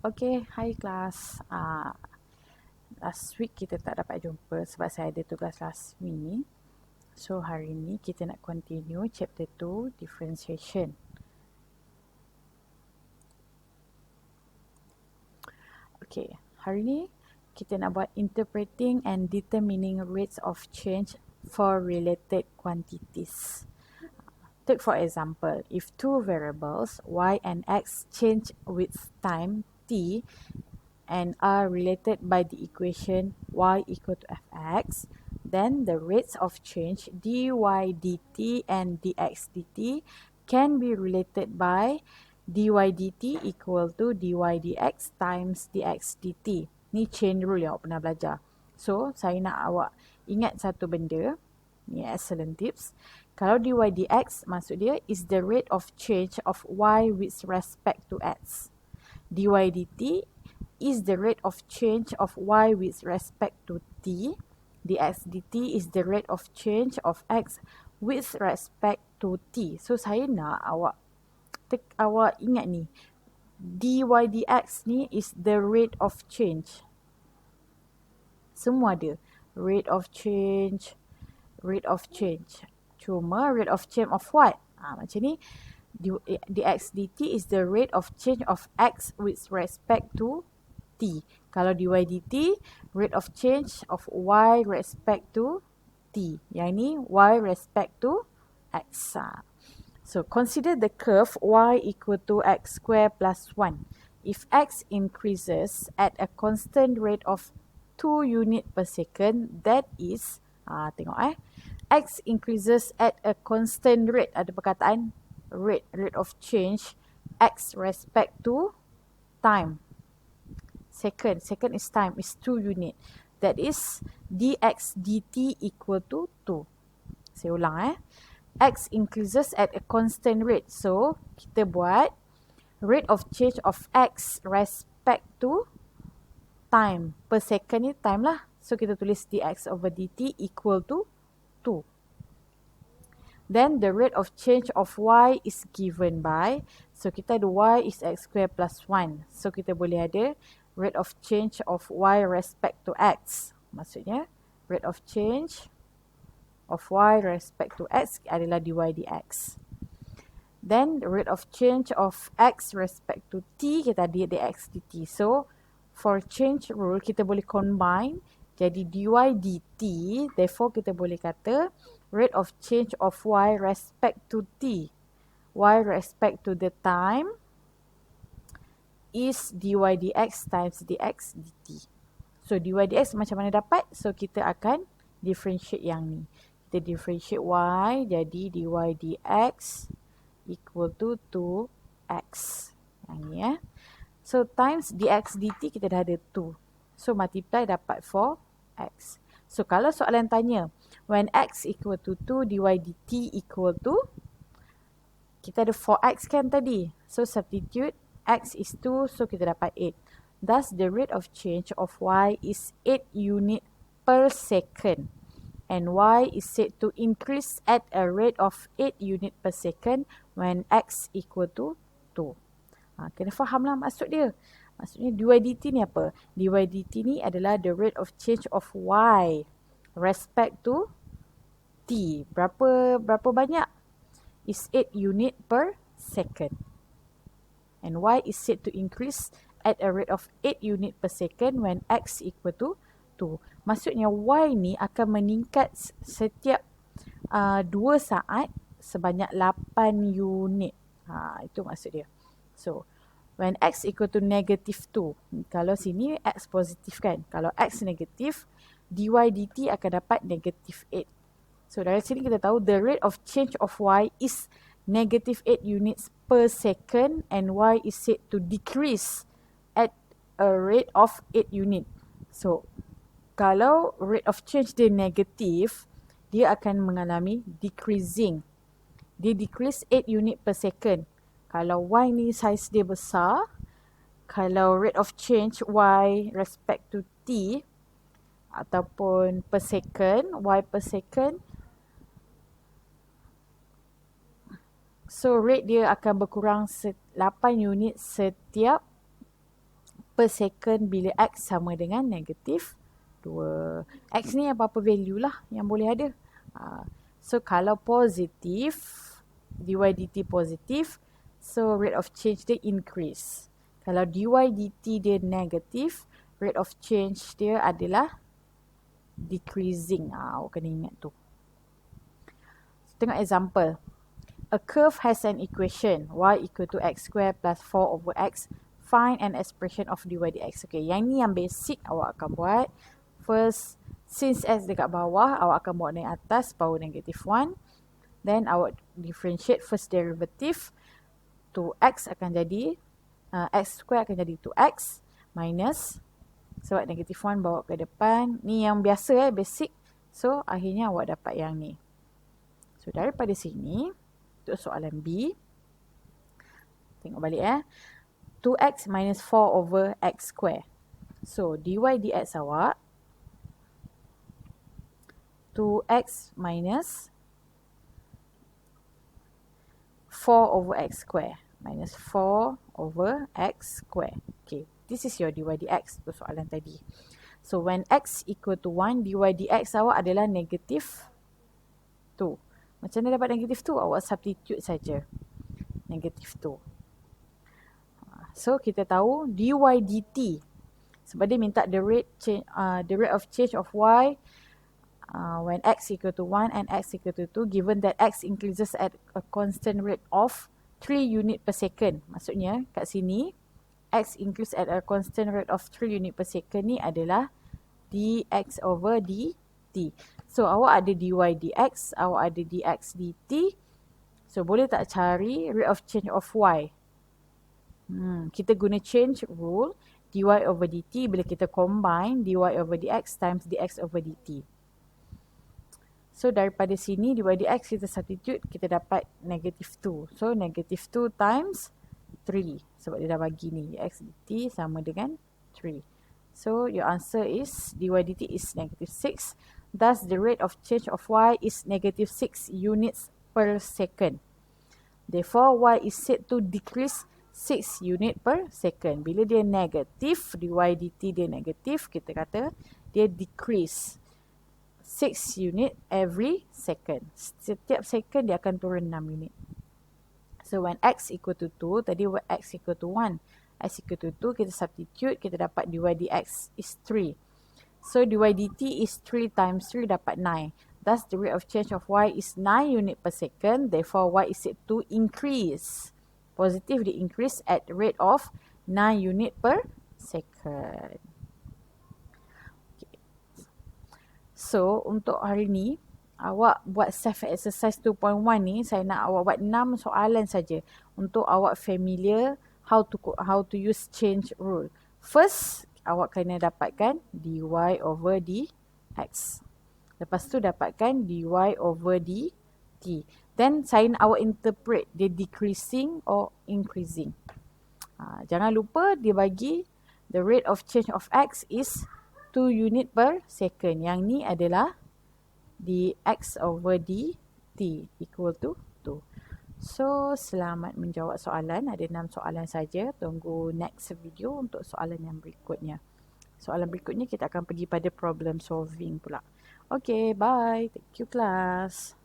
Okay, hi kelas. Last week kita tak dapat jumpa sebab saya ada tugas rasmi. So hari ni kita nak continue chapter 2 differentiation. Okay, hari ni kita nak buat interpreting and determining rates of change for related quantities. Take for example, if two variables y and x change with time t and are related by the equation y equal to fx, then the rates of change dy dt and dx dt can be related by dy dt equal to dy dx times dx dt. Ni chain rule yang awak pernah belajar. So, saya nak awak ingat satu benda. Ni excellent tips. Kalau dy dx, maksud dia is the rate of change of y with respect to x. Dy dt is the rate of change of y with respect to t. Dx dt is the rate of change of x with respect to t. So saya nak awak ingat ni. Dy dx ni is the rate of change. Semua ada. Rate of change. Cuma rate of change of what? Macam ni. Dx dt is the rate of change of x with respect to t. Kalau dy dt, rate of change of y respect to t. Yang ni y respect to x. So consider the curve y equal to x square plus 1. If x increases at a constant rate of 2 unit per second, that is, tengok x increases at a constant rate. Ada perkataan rate of change x respect to time. Second is time, is 2 unit. That is dx dt equal to 2. Saya ulang x increases at a constant rate. So kita buat rate of change of x respect to time. Per second ni time lah. So kita tulis dx over dt equal to 2. Then the rate of change of y is given by, so kita ada y is x square plus 1. So kita boleh ada rate of change of y respect to x. Maksudnya rate of change of y respect to x adalah dy dx. Then the rate of change of x respect to t, kita ada dx dt. So for change rule kita boleh combine jadi dy dt. Therefore kita boleh kata rate of change of y respect to t, y respect to the time, is dy dx times dx dt. So dy dx macam mana dapat? So kita akan differentiate yang ni. Kita differentiate y jadi dy dx equal to 2x. Yang ni So times dx dt kita dah ada 2. So multiply dapat 4x. So kalau soalan tanya, when x equal to 2, dy dt equal to, kita ada 4x kan tadi. So substitute, x is 2, so kita dapat 8. Thus the rate of change of y is 8 unit per second. And y is said to increase at a rate of 8 unit per second when x equal to 2. Kena faham lah maksud dia. Maksudnya dy dt ni apa? Dy dt ni adalah the rate of change of y respect to t. Berapa banyak? Is 8 unit per second. And y is said to increase at a rate of 8 unit per second when x equal to 2. Maksudnya y ni akan meningkat setiap 2 saat sebanyak 8 unit. Itu maksud dia. So when x equal to negative 2. Kalau sini x positif kan. Kalau x negatif, dy dt akan dapat negative 8. So dari sini kita tahu the rate of change of y is negative 8 units per second and y is said to decrease at a rate of 8 unit. So kalau rate of change dia negatif, dia akan mengalami decreasing. Dia decrease 8 unit per second. Kalau y ni size dia besar, kalau rate of change y respect to t ataupun per second, y per second, so rate dia akan berkurang 8 unit setiap per second bila X sama dengan negatif 2. X ni apa-apa value lah yang boleh ada. So kalau positif, dy dt positif, so rate of change dia increase. Kalau dy dt dia negatif, rate of change dia adalah decreasing. Awak kena ingat tu. Tengok example. A curve has an equation y equal to x square plus 4 over x. Find an expression of dy dx. Okay, yang ni yang basic awak akan buat. First, since x dekat bawah, awak akan bawa naik atas, power negative 1. Then awak differentiate first derivative. 2x akan jadi, x square akan jadi 2x minus, sebab negative 1 bawa ke depan. Ni yang biasa basic. So, akhirnya awak dapat yang ni. So, daripada sini, untuk soalan B, tengok balik 2x minus 4 over x square. So, dy dx awak 2x minus 4 over x square. Minus 4 over x square. Okay, this is your dy dx untuk soalan tadi. So, when x equal to 1, dy dx awak adalah negative 2. Macam mana dapat negatif 2? Awak substitute saja. Negatif 2. So, kita tahu dy dt. Sebab dia minta the rate of change of y when x equal to 1 and x equal to 2, given that x increases at a constant rate of 3 unit per second. Maksudnya, kat sini, x increase at a constant rate of 3 unit per second ni adalah dx over dt. So, awak ada dy dx, awak ada dx dt. So, boleh tak cari rate of change of y? Kita guna change rule, dy over dt, bila kita combine dy over dx times dx over dt. So, daripada sini dy dx kita substitute, kita dapat negative 2. So, negative 2 times 3. Sebab dia dah bagi ni, dx dt sama dengan 3. So, your answer is dy dt is negative 6. Thus, the rate of change of y is negative 6 units per second. Therefore, y is said to decrease 6 unit per second. Bila dia negatif, dy dt dia negatif, kita kata dia decrease 6 unit every second. Setiap second dia akan turun 6 unit. So, when x equal to 2, tadi x equal to 1. X equal to 2, kita substitute, kita dapat dy dx is 3. So, dy dt is 3 times 3 dapat 9. Thus, the rate of change of y is 9 unit per second. Therefore, y is said to increase. Positive, dia increase at the rate of 9 unit per second. Okay. So, untuk hari ni, awak buat self exercise 2.1 ni, saya nak awak buat 6 soalan saja untuk awak familiar how to use change rule. First, awak kena dapatkan dy over dx. Lepas tu dapatkan dy over dt. Then sign awak interpret dia decreasing or increasing. Jangan lupa dia bagi the rate of change of x is 2 unit per second. Yang ni adalah dx over dt equal to 2. So, selamat menjawab soalan. Ada 6 soalan saja. Tunggu next video untuk soalan yang berikutnya. Soalan berikutnya kita akan pergi pada problem solving pula. Okay, bye. Thank you, class.